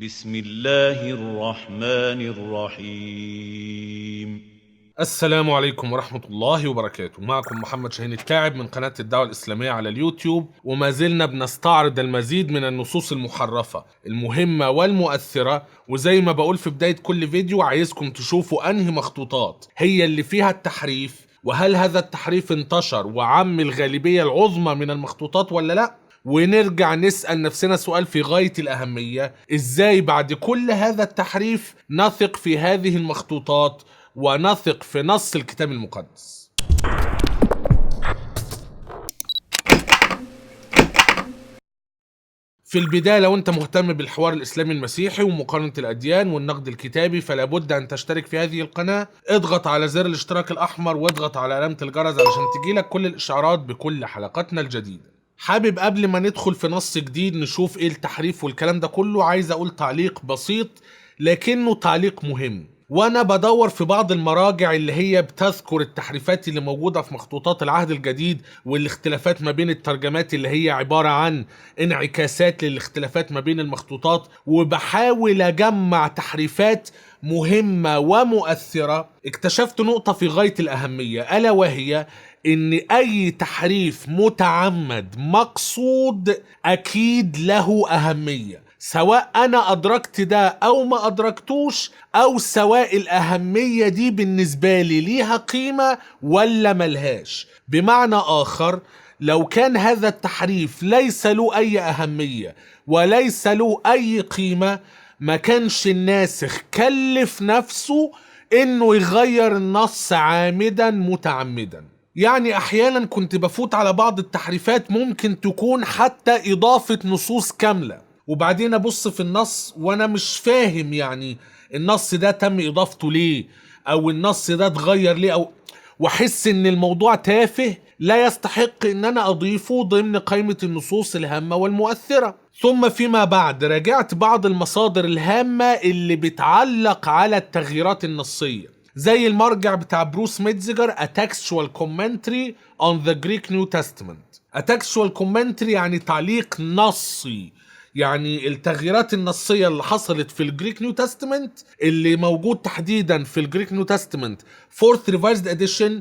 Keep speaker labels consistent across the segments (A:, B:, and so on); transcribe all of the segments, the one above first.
A: بسم الله الرحمن الرحيم.
B: السلام عليكم ورحمة الله وبركاته. معكم محمد شاهين التاعب من قناة الدعوة الإسلامية على اليوتيوب، وما زلنا بنستعرض المزيد من النصوص المحرفة المهمة والمؤثرة. وزي ما بقول في بداية كل فيديو، عايزكم تشوفوا أنهي مخطوطات هي اللي فيها التحريف، وهل هذا التحريف انتشر وعم الغالبية العظمى من المخطوطات ولا لأ. ونرجع نسأل نفسنا سؤال في غاية الأهمية: إزاي بعد كل هذا التحريف نثق في هذه المخطوطات ونثق في نص الكتاب المقدس؟ في البداية، لو انت مهتم بالحوار الإسلامي المسيحي ومقارنة الأديان والنقد الكتابي، فلا بد أن تشترك في هذه القناة. اضغط على زر الاشتراك الأحمر واضغط على علامة الجرس علشان تجيلك كل الإشعارات بكل حلقاتنا الجديدة. حابب قبل ما ندخل في نص جديد نشوف ايه التحريف والكلام ده كله، عايز اقول تعليق بسيط لكنه تعليق مهم. وانا بدور في بعض المراجع اللي هي بتذكر التحريفات اللي موجودة في مخطوطات العهد الجديد والاختلافات ما بين الترجمات اللي هي عبارة عن انعكاسات للاختلافات ما بين المخطوطات، وبحاول اجمع تحريفات مهمة ومؤثرة. اكتشفت نقطة في غاية الأهمية، ألا وهي ان اي تحريف متعمد مقصود اكيد له اهمية، سواء انا ادركت ده او ما ادركتوش، او سواء الاهمية دي بالنسبة لي ليها قيمة ولا ملهاش. بمعنى اخر، لو كان هذا التحريف ليس له اي اهمية وليس له اي قيمة، ما كانش الناسخ كلف نفسه انه يغير النص عامدا متعمدا. يعني احيانا كنت بفوت على بعض التحريفات ممكن تكون حتى اضافة نصوص كاملة، وبعدين ابص في النص وانا مش فاهم يعني النص ده تم اضافته ليه، او النص ده اتغير ليه، واحس ان الموضوع تافه لا يستحق ان انا اضيفه ضمن قائمة النصوص الهامة والمؤثرة. ثم فيما بعد راجعت بعض المصادر الهامة اللي بتعلق على التغييرات النصية، زي المرجع بتاع بروس ميتزجر A Textual Commentary on the Greek New Testament. A Textual Commentary يعني تعليق نصي، يعني التغييرات النصية اللي حصلت في الجريك نيو تestament اللي موجود تحديدا في الجريك نيو تestament Fourth Revised Edition.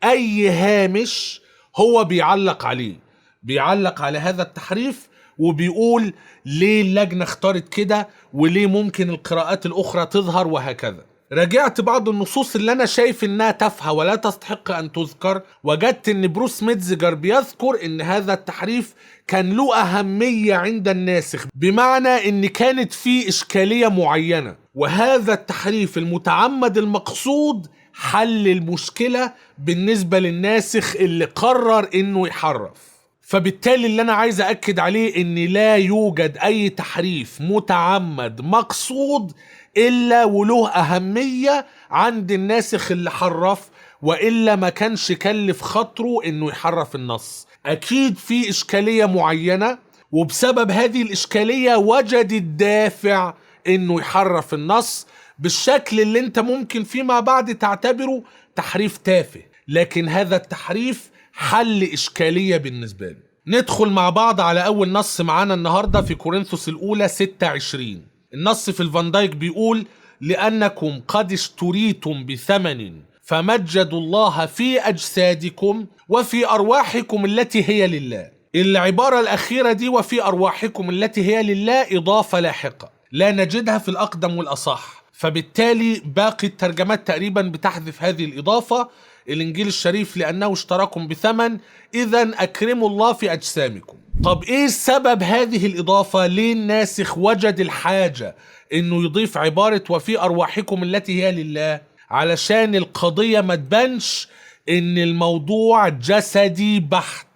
B: أي هامش هو بيعلق عليه، بيعلق على هذا التحريف وبيقول ليه اللجنة اختارت كده وليه ممكن القراءات الأخرى تظهر وهكذا. راجعت بعض النصوص اللي انا شايف انها تافهه ولا تستحق ان تذكر، وجدت ان بروس ميتزجر بيذكر ان هذا التحريف كان له اهميه عند الناسخ، بمعنى ان كانت فيه اشكاليه معينه، وهذا التحريف المتعمد المقصود حل المشكله بالنسبه للناسخ اللي قرر انه يحرف. فبالتالي اللي انا عايز اكد عليه ان لا يوجد اي تحريف متعمد مقصود الا وله اهمية عند الناسخ اللي حرف، والا ما كانش كلف خاطره انه يحرف النص. اكيد في اشكالية معينة، وبسبب هذه الاشكالية وجد الدافع انه يحرف النص بالشكل اللي انت ممكن فيما بعد تعتبره تحريف تافه، لكن هذا التحريف حل إشكالية بالنسبة له. ندخل مع بعض على أول نص معانا النهاردة في كورنثوس الأولى 26. النص في الفان دايك بيقول: لأنكم قد اشتريتم بثمن فمجدوا الله في أجسادكم وفي أرواحكم التي هي لله. العبارة الأخيرة دي وفي أرواحكم التي هي لله إضافة لاحقة لا نجدها في الأقدم والأصح، فبالتالي باقي الترجمات تقريبا بتحذف هذه الإضافة. الإنجيل الشريف: لأنه اشتراكم بثمن إذن أكرموا الله في أجسامكم. طب إيه سبب هذه الإضافة؟ ليه الناسخ وجد الحاجة إنه يضيف عبارة وفي أرواحكم التي هي لله؟ علشان القضية ما تبانش إن الموضوع جسدي بحت،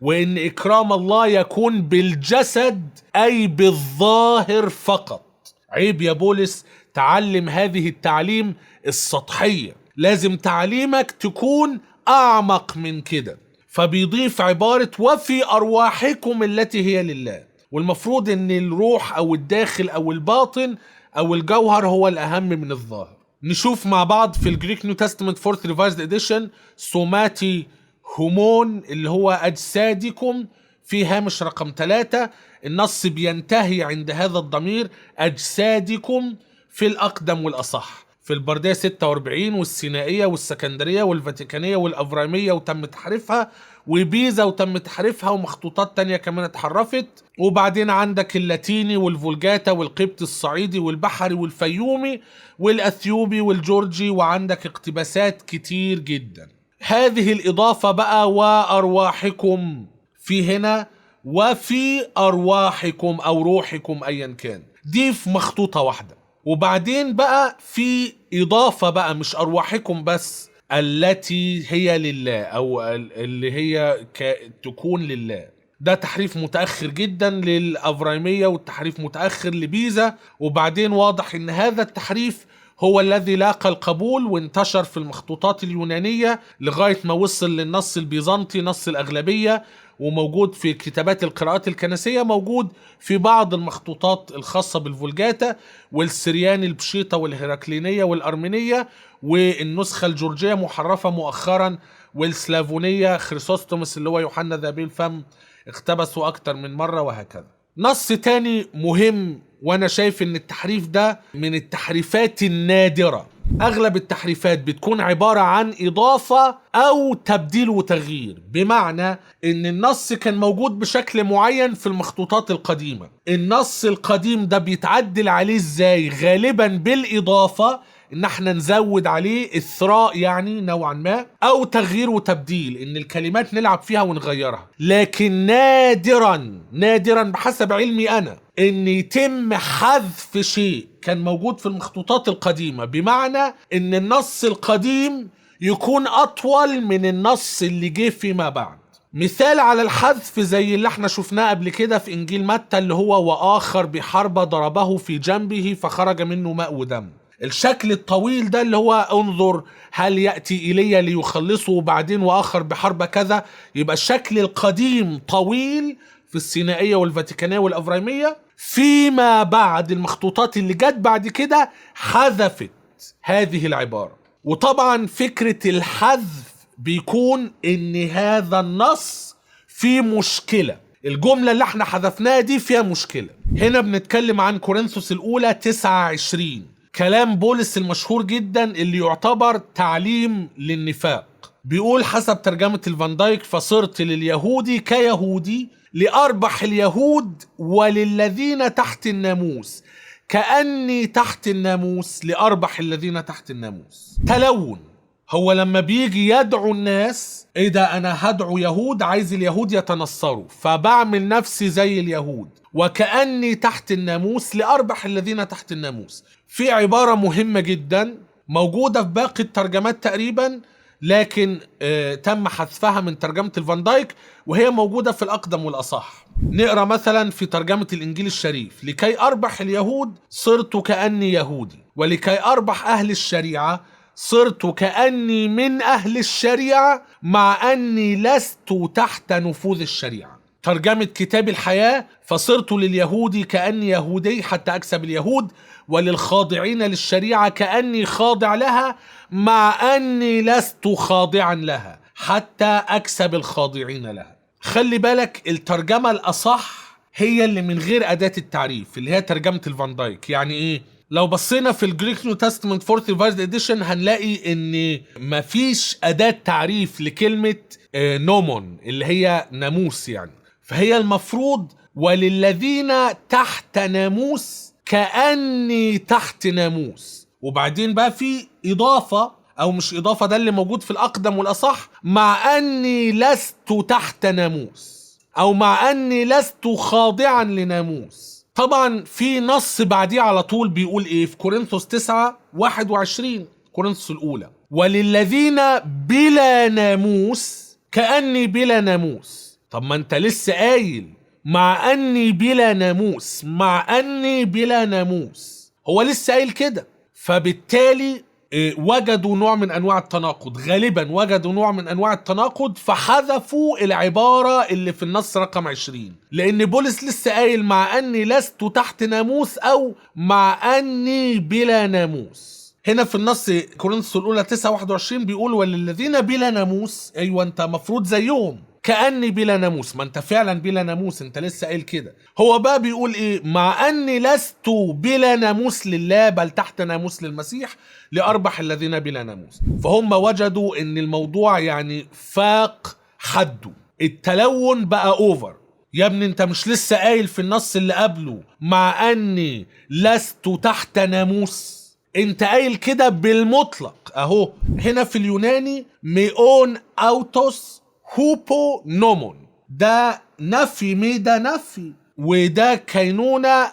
B: وإن إكرام الله يكون بالجسد أي بالظاهر فقط. عيب يا بولس تعلم هذه التعليم السطحية، لازم تعليمك تكون أعمق من كده. فبيضيف عبارة وفي أرواحكم التي هي لله، والمفروض إن الروح أو الداخل أو الباطن أو الجوهر هو الأهم من الظاهر. نشوف مع بعض في الجريك نيو تestament فورث ريفايزد اديشن: سوماتي هومون اللي هو أجسادكم في هامش رقم 3 النص بينتهي عند هذا الضمير: أجسادكم في الأقدم والأصح. في البردية 46 والسينائية والسكندرية والفاتيكانية والأفرامية وتم تحريفها، وبيزا وتم تحريفها، ومخطوطات تانية كمان اتحرفت. وبعدين عندك اللاتيني والفولجاتا والقبط الصعيدي والبحري والفيومي والأثيوبي والجورجي، وعندك اقتباسات كتير جدا. هذه الإضافة بقى وأرواحكم في هنا وفي أرواحكم أو روحكم أيا كان، دي في مخطوطة واحدة. وبعدين بقى في إضافة بقى مش أرواحكم بس، التي هي لله أو اللي هي تكون لله. ده تحريف متأخر جدا للأفرايمية والتحريف متأخر لبيزا. وبعدين واضح ان هذا التحريف هو الذي لاقى القبول وانتشر في المخطوطات اليونانية لغاية ما وصل للنص البيزنطي، نص الأغلبية، وموجود في كتابات القراءات الكنسية، موجود في بعض المخطوطات الخاصة بالفولجاتا والسرياني البشيطة والهراكلينية والأرمينية، والنسخة الجورجية محرفة مؤخرا، والسلافونية خريسوستومس اللي هو يوحنا ذهبي الفم اقتبسوا أكتر من مرة، وهكذا. نص تاني مهم، وانا شايف ان التحريف ده من التحريفات النادرة. اغلب التحريفات بتكون عبارة عن اضافة او تبديل وتغيير، بمعنى ان النص كان موجود بشكل معين في المخطوطات القديمة، النص القديم ده بيتعدل عليه ازاي؟ غالبا بالاضافة، ان احنا نزود عليه اثراء يعني نوعا ما، او تغيير وتبديل، ان الكلمات نلعب فيها ونغيرها. لكن نادرا بحسب علمي انا ان يتم حذف شيء كان موجود في المخطوطات القديمة، بمعنى ان النص القديم يكون اطول من النص اللي جه فيما بعد. مثال على الحذف زي اللي احنا شفناه قبل كده في انجيل متى، اللي هو واخر بحربة ضربه في جنبه فخرج منه ماء ودم. الشكل الطويل ده اللي هو انظر هل يأتي إلي ليخلصه، وبعدين وآخر بحرب كذا، يبقى الشكل القديم طويل في السينائية والفاتيكانية والأفرايمية. فيما بعد المخطوطات اللي جت بعد كده حذفت هذه العبارة. وطبعا فكرة الحذف بيكون ان هذا النص فيه مشكلة، الجملة اللي احنا حذفناها دي فيها مشكلة. هنا بنتكلم عن كورنثوس الأولى 29، كلام بولس المشهور جدا اللي يعتبر تعليم للنفاق. بيقول حسب ترجمة الفان دايك: فصرت لليهودي كيهودي لأربح اليهود وللذين تحت الناموس كأني تحت الناموس لأربح الذين تحت الناموس. تلون، هو لما بيجي يدعو الناس، ايه ده، انا هدعو يهود، عايز اليهود يتنصروا، فبعمل نفسي زي اليهود، وكأني تحت الناموس لأربح الذين تحت الناموس. في عبارة مهمة جدا موجودة في باقي الترجمات تقريبا، لكن تم حذفها من ترجمة الفان دايك، وهي موجودة في الأقدم والأصح. نقرأ مثلا في ترجمة الإنجيل الشريف: لكي أربح اليهود صرت كأني يهودي، ولكي أربح أهل الشريعة صرت كأني من أهل الشريعة مع أني لست تحت نفوذ الشريعة. ترجمة كتاب الحياة: فصرت لليهود كأني يهودي حتى أكسب اليهود، وللخاضعين للشريعة كأني خاضع لها مع أني لست خاضعا لها حتى أكسب الخاضعين لها. خلي بالك الترجمة الأصح هي اللي من غير أداة التعريف، اللي هي ترجمة الفان دايك. يعني إيه؟ لو بصينا في الجريك نيو تestament 4th revised edition هنلاقي ان مفيش أداة تعريف لكلمة نومون اللي هي ناموس يعني. فهي المفروض وللذين تحت ناموس كأني تحت ناموس، وبعدين بقى في إضافة أو مش إضافة، ده اللي موجود في الأقدم والأصح: مع أني لست تحت ناموس، أو مع أني لست خاضعا لناموس. طبعا في نص بعديه على طول بيقول ايه في كورنثوس 9:21، كورنثوس الأولى: وللذين بلا ناموس كأني بلا ناموس. طب ما انت لسه قايل مع أني بلا ناموس، مع أني بلا ناموس، هو لسه قايل كده. فبالتالي وجدوا نوع من أنواع التناقض، غالبا وجدوا نوع من أنواع التناقض، فحذفوا العبارة اللي في النص رقم 20، لأن بولس لسه قايل مع أني لست تحت ناموس أو مع أني بلا ناموس. هنا في النص كورنثوس الأولى 9:21 بيقول: وللذين بلا ناموس، أيوة أنت مفروض زيهم، كأني بلا ناموس. ما انت فعلا بلا ناموس، انت لسه قايل كده. هو بقى بيقول ايه؟ مع اني لست بلا ناموس لله بل تحت ناموس للمسيح لأربح الذين بلا ناموس. فهم وجدوا ان الموضوع يعني فاق حده، التلون بقى اوفر. يا ابني انت مش لسه قايل في النص اللي قبله مع اني لست تحت ناموس؟ انت قايل كده بالمطلق اهو. هنا في اليوناني ميون اوتوس هوبو نومون، ده نفي، ميدا نفي، وده كينونة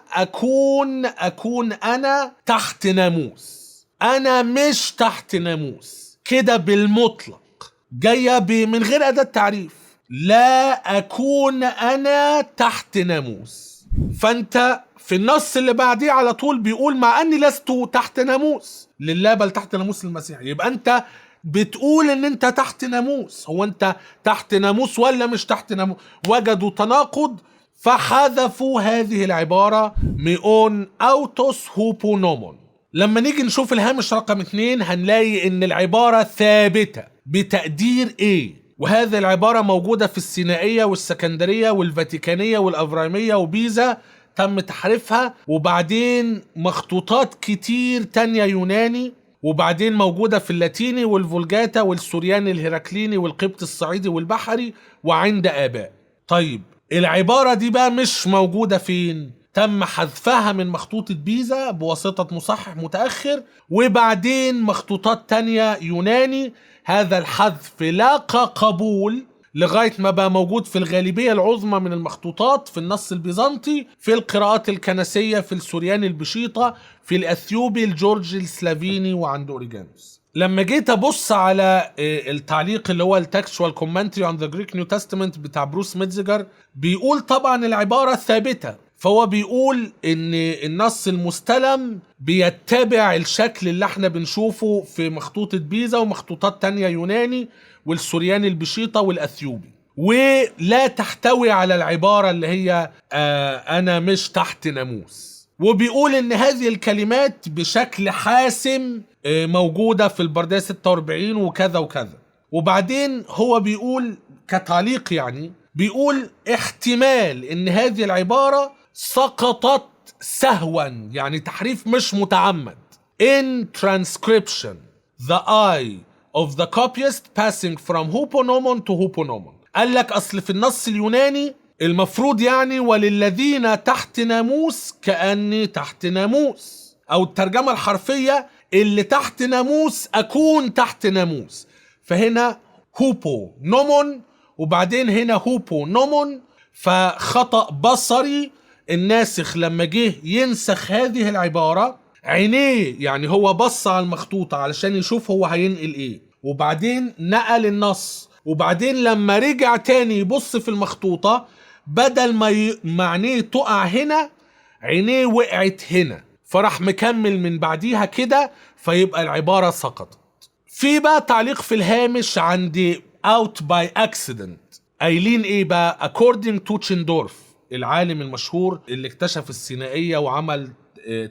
B: اكون انا تحت ناموس. انا مش تحت ناموس كده بالمطلق، جاية من غير اداة تعريف. لا اكون انا تحت ناموس. فانت في النص اللي بعديه على طول بيقول مع اني لست تحت ناموس لله بل تحت ناموس المسيح. يبقى انت بتقول ان انت تحت ناموس. هو انت تحت ناموس ولا مش تحت ناموس؟ وجدوا تناقض فحذفوا هذه العبارة ميون اوتوس هوبو نومون. لما نيجي نشوف الهامش رقم 2 هنلاقي ان العبارة ثابتة بتقدير ايه، وهذه العبارة موجودة في السينائية والسكندرية والفاتيكانية والأفرامية وبيزا تم تحريفها، وبعدين مخطوطات كتير تانية يوناني، وبعدين موجودة في اللاتيني والفولجاتا والسورياني الهيراكليني والقبط الصعيدي والبحري وعند آباء. طيب العبارة دي بقى مش موجودة فين؟ تم حذفها من مخطوطة بيزا بواسطة مصحح متأخر، وبعدين مخطوطات تانية يوناني. هذا الحذف لاقى قبول لغاية ما بقى موجود في الغالبية العظمى من المخطوطات في النص البيزنطي، في القراءات الكنسية، في السورياني البشيطة، في الأثيوبي الجورجي السلافيني وعند أوريجانوس. لما جيت أبص على التعليق اللي هو التكستوال كومنتري عن ذا جريك نيو تستمنت بتاع بروس ميتزجر، بيقول طبعا العبارة ثابتة. فهو بيقول ان النص المستلم بيتبع الشكل اللي احنا بنشوفه في مخطوطة بيزا ومخطوطات تانية يوناني والسورياني البشيطة والأثيوبي، ولا تحتوي على العبارة اللي هي أنا مش تحت ناموس. وبيقول ان هذه الكلمات بشكل حاسم موجودة في البردية 46 وكذا وكذا. وبعدين هو بيقول كتعليق يعني، بيقول احتمال ان هذه العبارة سقطت سهوا، يعني تحريف مش متعمد. In transcription the eye of the copyist passing from huponomon to huponomon. قال لك اصل في النص اليوناني المفروض يعني وللذين تحت ناموس كأني تحت ناموس، او الترجمة الحرفية اللي تحت ناموس اكون تحت ناموس. فهنا هوبو نومون وبعدين هنا هوبو نومون، فخطأ بصري. الناسخ لما جه ينسخ هذه العبارة عينيه، يعني هو بص على المخطوطة علشان يشوف هو هينقل ايه، وبعدين نقل النص، وبعدين لما رجع تاني يبص في المخطوطة بدل ما عينيه تقع هنا عينيه وقعت هنا، فراح مكمل من بعديها كده، فيبقى العبارة سقطت. في بقى تعليق في الهامش عندي out by accident قايلين ايه بقى؟ according to تشندورف العالم المشهور اللي اكتشف السينائية وعمل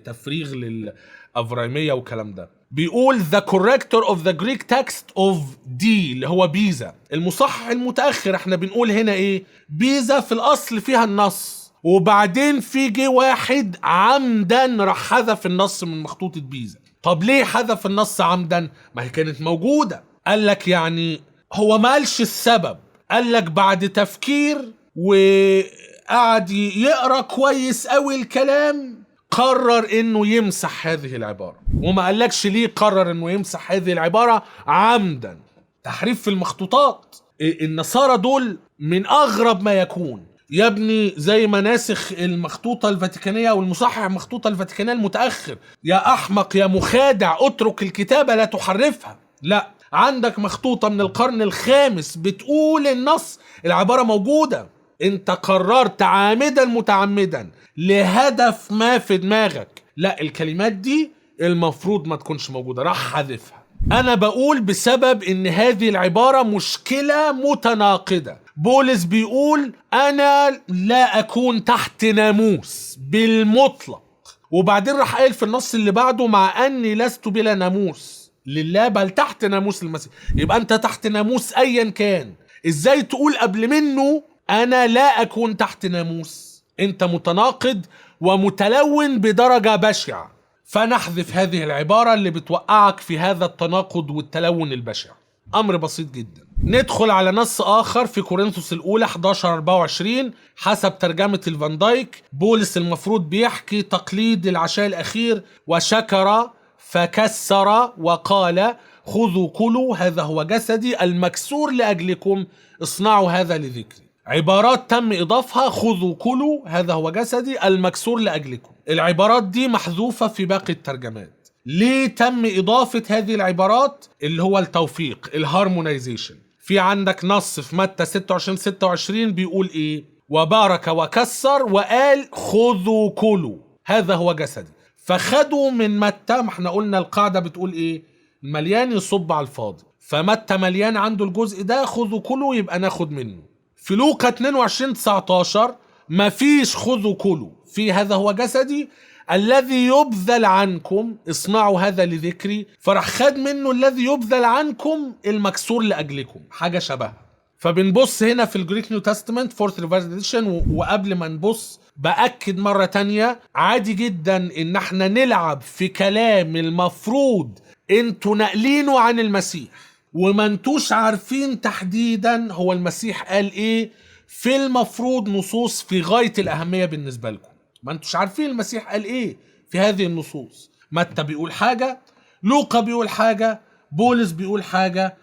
B: تفريغ للأفرايمية والكلام ده، بيقول the corrector of the Greek text of D اللي هو بيزا المصحح المتأخر. احنا بنقول هنا ايه؟ بيزا في الأصل فيها النص، وبعدين في جه واحد عمدا راح حذف النص من مخطوطة بيزا. طب ليه حذف النص عمدا؟ ما هي كانت موجودة. قال لك يعني هو ما قالش السبب، قال لك بعد تفكير وقعد يقرأ كويس قوي الكلام قرر انه يمسح هذه العبارة. وما قالكش ليه قرر انه يمسح هذه العبارة عمدا. تحريف في المخطوطات. النصارى دول من اغرب ما يكون يا ابني، زي ما ناسخ المخطوطة الفاتيكانية والمصحح المخطوطة الفاتيكانية المتأخر. يا احمق يا مخادع، اترك الكتابة لا تحرفها. لا، عندك مخطوطة من القرن الخامس بتقول النص العبارة موجودة، انت قررت عامدا متعمدا لهدف ما في دماغك لا الكلمات دي المفروض ما تكونش موجودة، راح حذفها. انا بقول بسبب ان هذه العبارة مشكلة متناقضة. بولس بيقول انا لا اكون تحت ناموس بالمطلق، وبعدين راح قايل في النص اللي بعده مع اني لست بلا ناموس لله بل تحت ناموس المسيح. يبقى انت تحت ناموس ايا كان، ازاي تقول قبل منه انا لا اكون تحت ناموس؟ انت متناقض ومتلون بدرجة بشعة. فنحذف هذه العبارة اللي بتوقعك في هذا التناقض والتلون البشع. امر بسيط جدا. ندخل على نص اخر في كورنثوس الاولى 11:24 حسب ترجمة الفان دايك. بولس المفروض بيحكي تقليد العشاء الاخير: وشكر فكسر وقال خذوا كلوا هذا هو جسدي المكسور لاجلكم اصنعوا هذا لذكري. عبارات تم اضافها: خذوا كلوا هذا هو جسدي المكسور لاجلكم. العبارات دي محذوفة في باقي الترجمات. ليه تم اضافة هذه العبارات؟ اللي هو التوفيق، الهارمونيزيشن. في عندك نص في متى 26:26 بيقول ايه؟ وبارك وكسر وقال خذوا كلوا هذا هو جسدي. فخدوا من متى، ما احنا قلنا القاعدة بتقول ايه؟ المليان يصب على الفاضي، فمتى مليان عنده الجزء ده، خذوا كلوا يبقى ناخد منه. في لوقا 22:19 مفيش خذوا كلوا، في هذا هو جسدي الذي يبذل عنكم اصنعوا هذا لذكري، فراح خد منه الذي يبذل عنكم المكسور لأجلكم، حاجة شبهها. فبنبص هنا في الجريك نيو تestament فورث ريفايزد اديشن، وقبل ما نبص بأكد مرة تانية عادي جدا ان احنا نلعب في كلام المفروض انتوا ناقلينه عن المسيح وما انتوش عارفين تحديدا هو المسيح قال ايه في المفروض نصوص في غاية الأهمية بالنسبة لكم. ما انتوش عارفين المسيح قال ايه في هذه النصوص. متى بيقول حاجة، لوقا بيقول حاجة، بولس بيقول حاجة،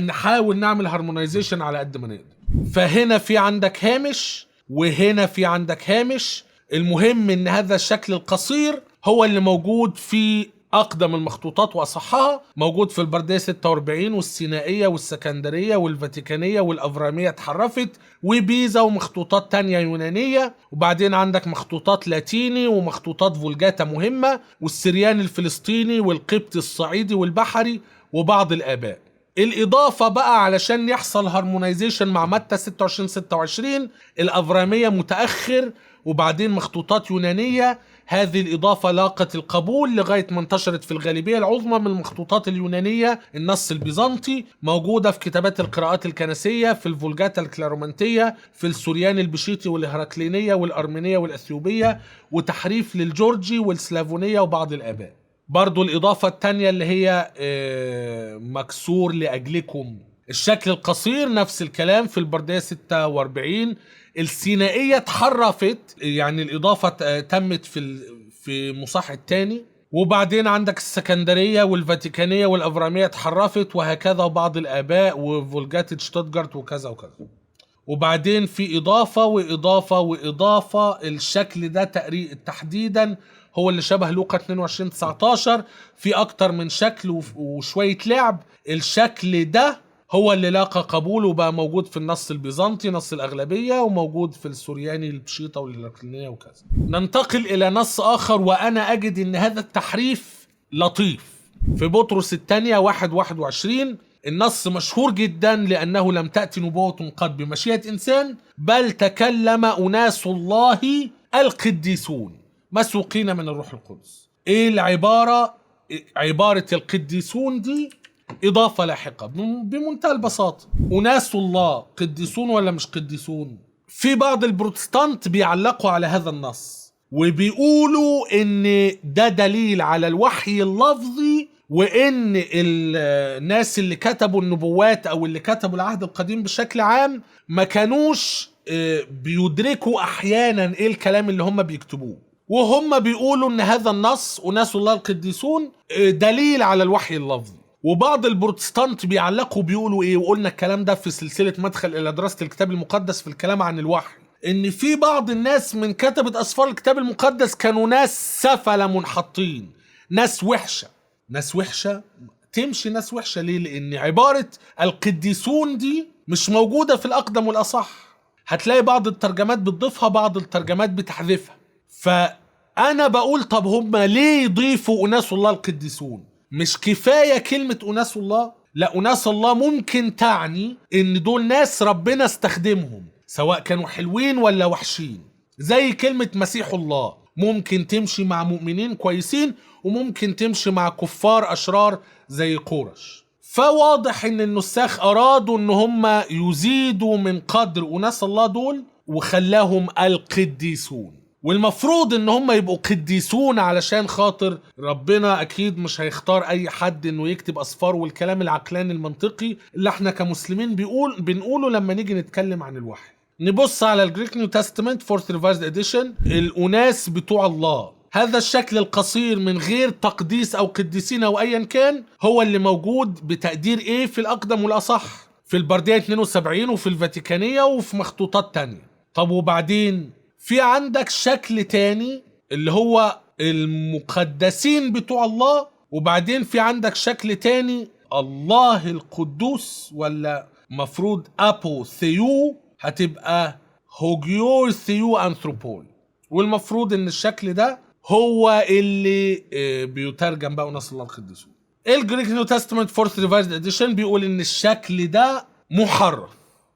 B: نحاول نعمل هارمونيزيشن على قد ما نقدر. فهنا في عندك هامش وهنا في عندك هامش. المهم ان هذا الشكل القصير هو اللي موجود في أقدم المخطوطات وأصحها، موجود في البردية 46 والسينائية والسكندرية والفاتيكانية والأفرامية اتحرفت وبيزا ومخطوطات تانية يونانية، وبعدين عندك مخطوطات لاتيني ومخطوطات فولجاتا مهمة والسريان الفلسطيني والقبطي الصعيدي والبحري وبعض الآباء. الإضافة بقى علشان يحصل هارمونيزيشن مع متى 26 الأفرامية متأخر وبعدين مخطوطات يونانية. هذه الإضافة لاقت القبول لغاية ما انتشرت في الغالبية العظمى من المخطوطات اليونانية. النص البيزنطي موجودة في كتابات القراءات الكنسية، في الفولجاتا الكلارومانتية، في السوريان البشيطي والهرقلينية والأرمينية والأثيوبية، وتحريف للجورجي والسلافونية وبعض الآباء. برضو الإضافة التانية اللي هي مكسور لأجلكم. الشكل القصير نفس الكلام في البردية 46. السينائية اتحرفت، يعني الإضافة تمت في مصحح الثاني. وبعدين عندك السكندرية والفاتيكانية والأفرامية اتحرفت وهكذا، وبعض الآباء وفولجات شتوتجارت وكذا وكذا. وبعدين في إضافة وإضافة وإضافة. الشكل ده تحديدا هو اللي شبه لوقا 22:19 في أكتر من شكل وشوية لعب. الشكل ده هو اللي لاقى قبول وبقى موجود في النص البيزنطي نص الأغلبية، وموجود في السورياني البشيطة والهرقلينية وكذا. ننتقل إلى نص آخر وأنا أجد أن هذا التحريف لطيف. في بطرس الثانية 1:21 النص مشهور جدا لأنه لم تأتي نبوة قد بمشيئة إنسان بل تكلم أناس الله القديسون مسوقين من الروح القدس. إيه العبارة؟ عبارة القديسون دي إضافة لاحقة بمنتهى البساطة. أناس الله قديسون ولا مش قديسون؟ في بعض البروتستانت بيعلقوا على هذا النص وبيقولوا إن ده دليل على الوحي اللفظي، وإن الناس اللي كتبوا النبوات أو اللي كتبوا العهد القديم بشكل عام ما كانوش بيدركوا أحيانا إيه الكلام اللي هم بيكتبوه، وهم بيقولوا إن هذا النص أناس الله القديسون دليل على الوحي اللفظي. وبعض البروتستانت بيعلقوا بيقولوا ايه، وقلنا الكلام ده في سلسلة مدخل الى دراسة الكتاب المقدس في الكلام عن الوحي، ان في بعض الناس من كتبة اسفار الكتاب المقدس كانوا ناس سفلة منحطين، ناس وحشة. ناس وحشة تمشي ناس وحشة ليه؟ لان عبارة القديسون دي مش موجودة في الاقدم والاصح. هتلاقي بعض الترجمات بتضيفها بعض الترجمات بتحذفها. فانا بقول طب هم ليه يضيفوا اناس الله القديسون؟ مش كفاية كلمة أناس الله؟ لا، أناس الله ممكن تعني إن دول ناس ربنا استخدمهم سواء كانوا حلوين ولا وحشين. زي كلمة مسيح الله ممكن تمشي مع مؤمنين كويسين وممكن تمشي مع كفار أشرار زي قورش. فواضح ان النساخ ارادوا ان هم يزيدوا من قدر اناس الله دول وخلاهم القديسون، والمفروض ان هم يبقوا قديسون علشان خاطر ربنا اكيد مش هيختار اي حد انه يكتب اسفار، والكلام العقلاني المنطقي اللي احنا كمسلمين بنقوله لما نيجي نتكلم عن الوحي. نبص على الجريك نيو تestament فورث ريفايزد اديشن، الاناس بتوع الله، هذا الشكل القصير من غير تقديس او قديسين او ايا كان هو اللي موجود بتقدير ايه في الاقدم والاصح في البردية 72 وفي الفاتيكانية وفي مخطوطات تانية. طب وبعدين في عندك شكل تاني اللي هو المقدسين بتوع الله، وبعدين في عندك شكل تاني الله القدوس، ولا مفروض ابو ثيو هتبقى هوجيور ثيو انثروبول، والمفروض ان الشكل ده هو اللي بيترجم بقى نص الله القديسون. الجريك نيو تestament فورث ريفايزد اديشن بيقول ان الشكل ده محرف،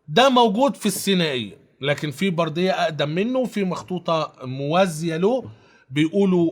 B: ده موجود في السينائية، لكن في بردية اقدم منه وفي مخطوطة موازية له بيقولوا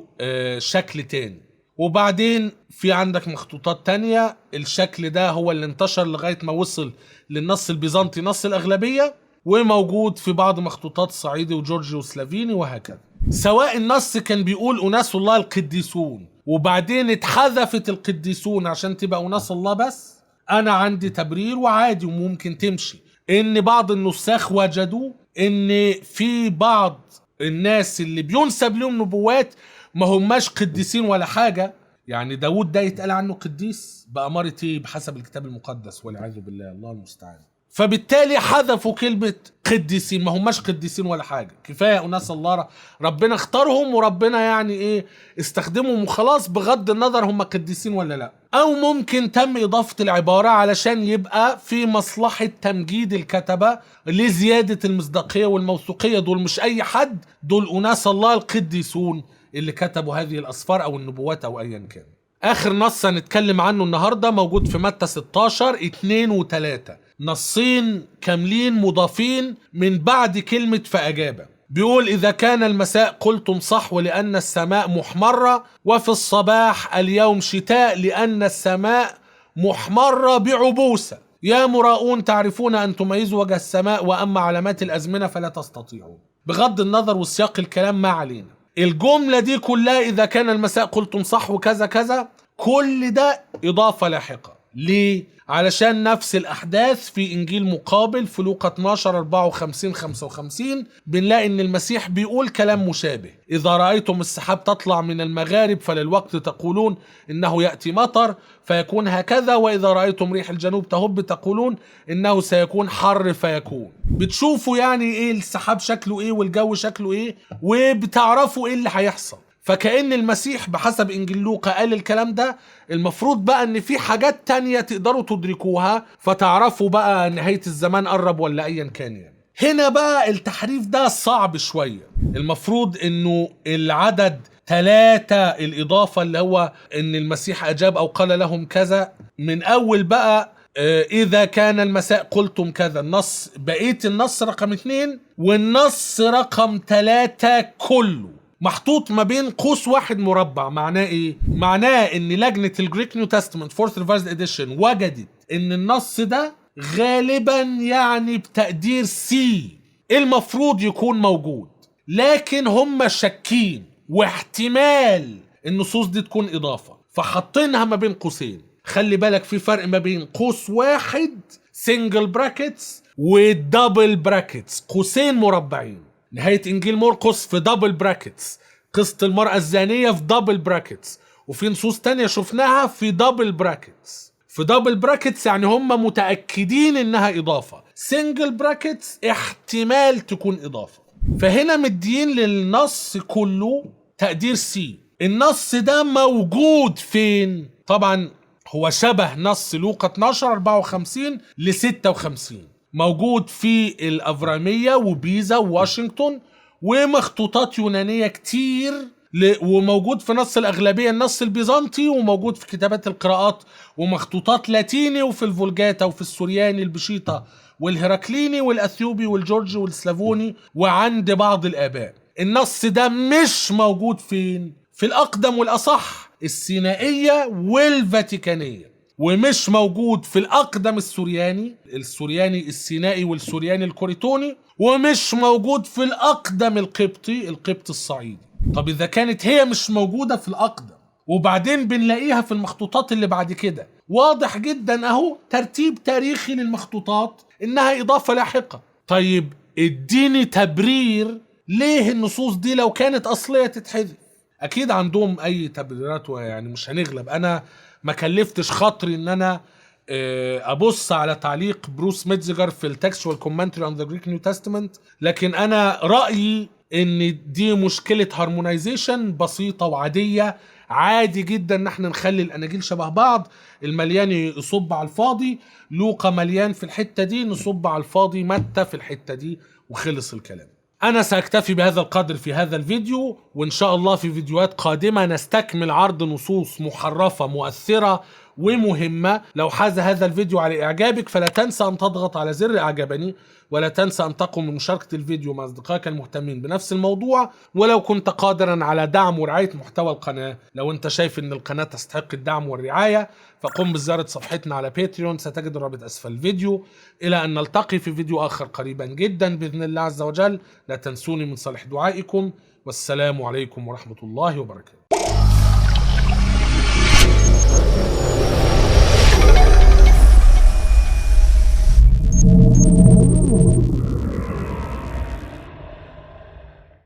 B: شكل تاني. وبعدين في عندك مخطوطات تانية الشكل ده هو اللي انتشر لغاية ما وصل للنص البيزنطي نص الأغلبية، وموجود في بعض مخطوطات الصعيدي وجورجي وسلافيني وهكذا. سواء النص كان بيقول أناس الله القديسون وبعدين اتحذفت القديسون عشان تبقى أناس الله بس، أنا عندي تبرير وعادي وممكن تمشي. إن بعض النساخ وجدوا إن في بعض الناس اللي بينسب لهم نبوات ما هماش قديسين ولا حاجة، يعني داود ده يتقال عنه قديس بأمارة ايه بحسب الكتاب المقدس والعياذ بالله، الله المستعان. فبالتالي حذفوا كلمة قديسين، ما هماش قديسين ولا حاجة، كفاية أناس الله ربنا اختارهم وربنا يعني ايه استخدمهم وخلاص، بغض النظر هم قديسين ولا لا. او ممكن تم اضافة العبارة علشان يبقى في مصلحة تمجيد الكتبة لزيادة المصداقية والموثوقية، دول مش اي حد، دول أناس الله القديسون اللي كتبوا هذه الأسفار أو النبوات أو أيا كان. آخر نص هنتكلم عنه النهاردة موجود في متى 16 2 و3، نصين كاملين مضافين من بعد كلمة فأجاب. بيقول إذا كان المساء قلتم صح ولأن السماء محمرة، وفي الصباح اليوم شتاء لأن السماء محمرة بعبوسة. يا مراؤون تعرفون أن تميزوا وجه السماء، وأما علامات الأزمنة فلا تستطيعون. بغض النظر والسياق الكلام ما علينا، الجملة دي كلها إذا كان المساء قلتم صح وكذا كذا، كل ده إضافة لاحقة. ليه؟ علشان نفس الأحداث في إنجيل مقابل في لوقا 12 54 55 بنلاقي إن المسيح بيقول كلام مشابه. إذا رأيتم السحاب تطلع من المغارب فللوقت تقولون إنه يأتي مطر فيكون هكذا، وإذا رأيتم ريح الجنوب تهب تقولون إنه سيكون حر فيكون. بتشوفوا يعني إيه السحاب شكله إيه والجو شكله إيه، وبتعرفوا إيه اللي هيحصل. فكأن المسيح بحسب إنجيل لوقا قال الكلام ده، المفروض بقى ان في حاجات تانية تقدروا تدركوها فتعرفوا بقى نهاية الزمان قرب ولا ايا كان. يعني هنا بقى التحريف ده صعب شوية. المفروض انه العدد 3 الإضافة اللي هو ان المسيح أجاب أو قال لهم كذا، من أول بقى إذا كان المساء قلتم كذا، النص بقية النص رقم 2 والنص رقم 3 كله محطوط ما بين قوس واحد مربع. معناه ايه؟ معناه ان لجنة الجريك نيو تestament فورث ريفايزد اديشن وجدت ان النص ده غالبا يعني بتقدير سي المفروض يكون موجود، لكن هم شاكين واحتمال النصوص دي تكون اضافة فحطينها ما بين قوسين. خلي بالك في فرق ما بين قوس واحد سنجل براكتس ودبل براكتس، قوسين مربعين. نهاية إنجيل مرقس في دبل براكتس، قصة المرأة الزانية في دبل براكتس، وفي نصوص تانية شفناها في دبل براكتس. في دبل براكتس يعني هم متأكدين إنها إضافة، سنجل براكتس احتمال تكون إضافة. فهنا مدين للنص كله تقدير سي. النص ده موجود فين؟ طبعا هو شبه نص لوقا 12 54 ل 56، موجود في الأفرامية وبيزا وواشنطن ومخطوطات يونانية كتير، وموجود في نص الأغلبية النص البيزنطي، وموجود في كتابات القراءات ومخطوطات لاتيني، وفي الفولجاتا وفي السورياني البشيطة والهراكليني والأثيوبي والجورجي والسلافوني وعند بعض الآباء. النص ده مش موجود فين؟ في الأقدم والأصح السينائية والفاتيكانية. ومش موجود في الأقدم السورياني السينائي والسورياني الكوريتوني، ومش موجود في الأقدم القبطي الصعيدي. طب إذا كانت هي مش موجودة في الأقدم وبعدين بنلاقيها في المخطوطات اللي بعد كده، واضح جدا أهو ترتيب تاريخي للمخطوطات إنها إضافة لاحقة. طيب اديني تبرير ليه النصوص دي لو كانت أصلية تتحذف؟ أكيد عندهم أي تبريرات، يعني مش هنغلب. أنا ما كلفتش خاطري إن أنا أبص على تعليق بروس ميتزجر في التكستوال كومنتري on the Greek New Testament، لكن أنا رأيي إن دي مشكلة هارمونايزيشن بسيطة وعادية. عادي جدا ان احنا نخلي الاناجيل شبه بعض، المليان يصب على الفاضي، لوقا مليان في الحتة دي نصب على الفاضي متى في الحتة دي، وخلص الكلام. انا سأكتفي بهذا القدر في هذا الفيديو، وان شاء الله في فيديوهات قادمة نستكمل عرض نصوص محرفة مؤثرة ومهمة. لو حاز هذا الفيديو على إعجابك فلا تنسى أن تضغط على زر أعجبني، ولا تنسى أن تقوم بمشاركة الفيديو مع أصدقائك المهتمين بنفس الموضوع. ولو كنت قادرا على دعم ورعاية محتوى القناة، لو أنت شايف أن القناة تستحق الدعم والرعاية، فقم بزيارة صفحتنا على باتريون، ستجد الرابط أسفل الفيديو. إلى أن نلتقي في فيديو آخر قريبا جدا بإذن الله عز وجل. لا تنسوني من صالح دعائكم، والسلام عليكم ورحمة الله وبركاته.